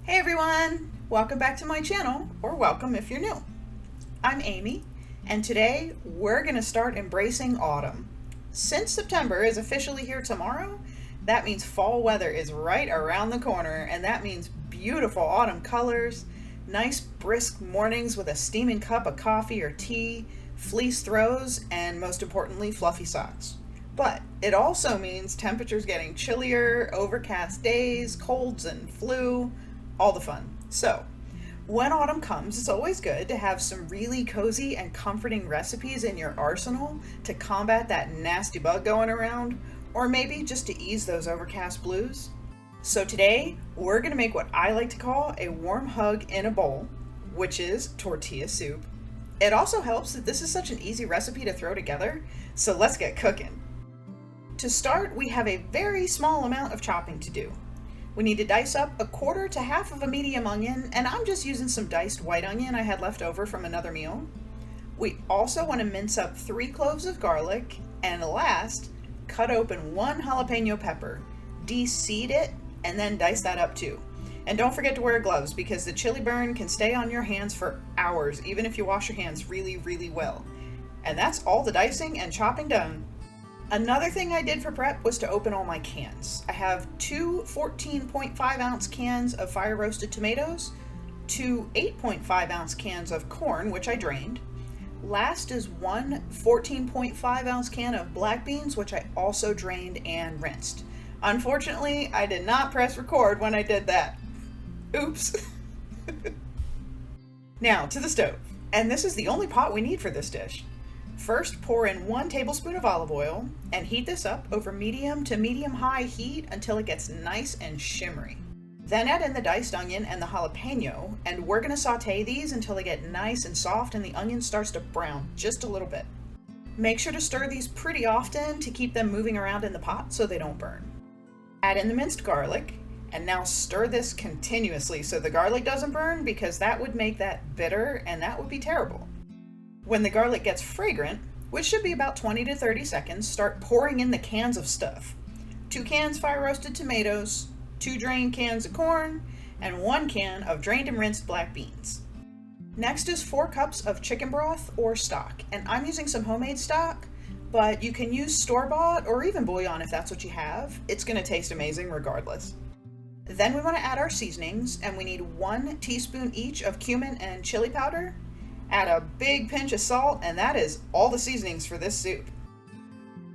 Hey everyone! Welcome back to my channel, or welcome if you're new. I'm Amy, and today we're going to start embracing autumn. Since September is officially here tomorrow, that means fall weather is right around the corner, and that means beautiful autumn colors, nice brisk mornings with a steaming cup of coffee or tea, fleece throws, and most importantly, fluffy socks. But it also means temperatures getting chillier, overcast days, colds and flu, all the fun. So, when autumn comes, it's always good to have some really cozy and comforting recipes in your arsenal to combat that nasty bug going around, or maybe just to ease those overcast blues. So today, we're gonna make what I like to call a warm hug in a bowl, which is tortilla soup. It also helps that this is such an easy recipe to throw together, so let's get cooking. To start, we have a very small amount of chopping to do. We need to dice up 1/4 to half of a medium onion, and I'm just using some diced white onion I had left over from another meal. We also want to mince up 3 cloves of garlic, and last, cut open 1 jalapeno pepper, de-seed it, and then dice that up too. And don't forget to wear gloves because the chili burn can stay on your hands for hours, even if you wash your hands really, really well. And that's all the dicing and chopping done. Another thing I did for prep was to open all my cans. I have 2 14.5 ounce cans of fire roasted tomatoes, 2 8.5 ounce cans of corn, which I drained. Last is 1 14.5 ounce can of black beans, which I also drained and rinsed. Unfortunately, I did not press record when I did that. Oops. Now to the stove, and this is the only pot we need for this dish. First, pour in 1 tablespoon of olive oil and heat this up over medium to medium-high heat until it gets nice and shimmery. Then add in the diced onion and the jalapeno, and we're going to saute these until they get nice and soft and the onion starts to brown just a little bit. Make sure to stir these pretty often to keep them moving around in the pot so they don't burn. Add in the minced garlic, and now stir this continuously so the garlic doesn't burn, because that would make that bitter and that would be terrible. When the garlic gets fragrant, which should be about 20 to 30 seconds, start pouring in the cans of stuff. 2 cans fire roasted tomatoes, 2 drained cans of corn, and 1 can of drained and rinsed black beans. Next is 4 cups of chicken broth or stock, and I'm using some homemade stock, but you can use store-bought or even bouillon if that's what you have. It's going to taste amazing regardless. Then we want to add our seasonings, and we need 1 teaspoon each of cumin and chili powder. Add a big pinch of salt, and that is all the seasonings for this soup.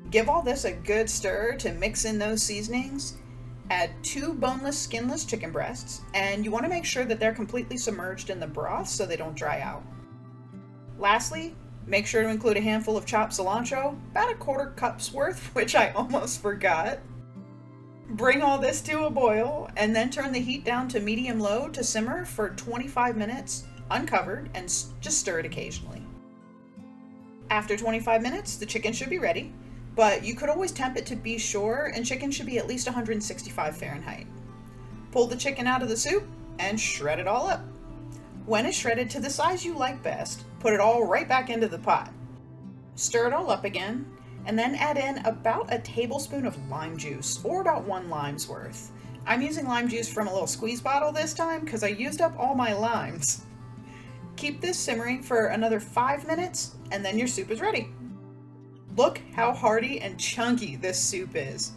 Give all this a good stir to mix in those seasonings. Add 2 boneless, skinless chicken breasts, and you want to make sure that they're completely submerged in the broth so they don't dry out. Lastly, make sure to include a handful of chopped cilantro, about 1/4 cup's worth, which I almost forgot. Bring all this to a boil, and then turn the heat down to medium-low to simmer for 25 minutes, uncovered, and just stir it occasionally. After 25 minutes, the chicken should be ready, but you could always temp it to be sure, and chicken should be at least 165 Fahrenheit. Pull the chicken out of the soup and shred it all up. When it's shredded to the size you like best, put it all right back into the pot. Stir it all up again, and then add in about a tablespoon of lime juice, or about 1 lime's worth. I'm using lime juice from a little squeeze bottle this time because I used up all my limes. Keep this simmering for another 5 minutes, and then your soup is ready. Look how hearty and chunky this soup is.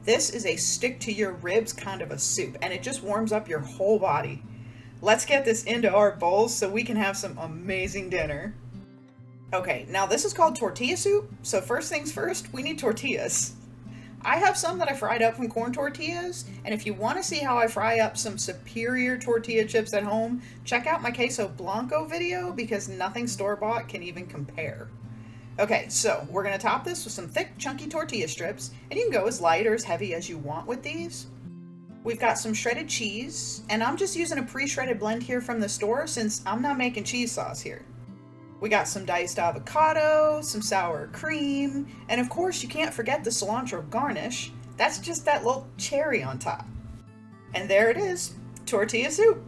This is a stick to your ribs kind of a soup, and it just warms up your whole body. Let's get this into our bowls so we can have some amazing dinner. Okay, now this is called tortilla soup, so first things first, we need tortillas. I have some that I fried up from corn tortillas, and if you want to see how I fry up some superior tortilla chips at home, check out my queso blanco video because nothing store-bought can even compare. Okay, so we're going to top this with some thick, chunky tortilla strips, and you can go as light or as heavy as you want with these. We've got some shredded cheese, and I'm just using a pre-shredded blend here from the store since I'm not making cheese sauce here. We got some diced avocado, some sour cream, and of course you can't forget the cilantro garnish. That's just that little cherry on top. And there it is, tortilla soup.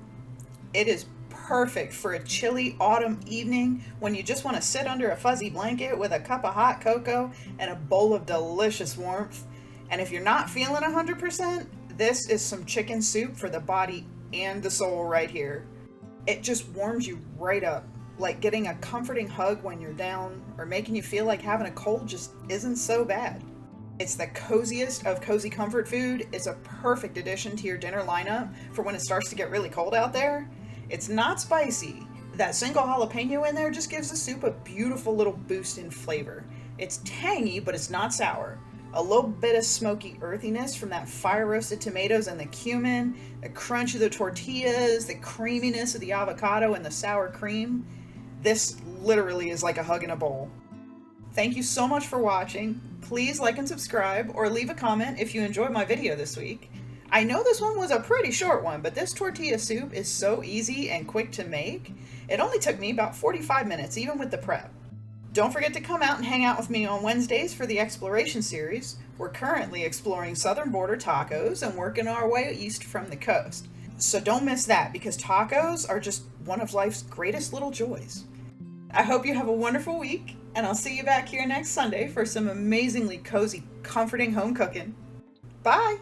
It is perfect for a chilly autumn evening when you just want to sit under a fuzzy blanket with a cup of hot cocoa and a bowl of delicious warmth. And if you're not feeling 100%, this is some chicken soup for the body and the soul right here. It just warms you right up, like getting a comforting hug when you're down, or making you feel like having a cold just isn't so bad. It's the coziest of cozy comfort food. It's a perfect addition to your dinner lineup for when it starts to get really cold out there. It's not spicy. That single jalapeno in there just gives the soup a beautiful little boost in flavor. It's tangy, but it's not sour. A little bit of smoky earthiness from that fire roasted tomatoes and the cumin, the crunch of the tortillas, the creaminess of the avocado and the sour cream. This literally is like a hug in a bowl. Thank you so much for watching. Please like and subscribe, or leave a comment if you enjoyed my video this week. I know this one was a pretty short one, but this tortilla soup is so easy and quick to make. It only took me about 45 minutes, even with the prep. Don't forget to come out and hang out with me on Wednesdays for the Exploration series. We're currently exploring southern border tacos and working our way east from the coast. So don't miss that, because tacos are just one of life's greatest little joys. I hope you have a wonderful week, and I'll see you back here next Sunday for some amazingly cozy, comforting home cooking. Bye!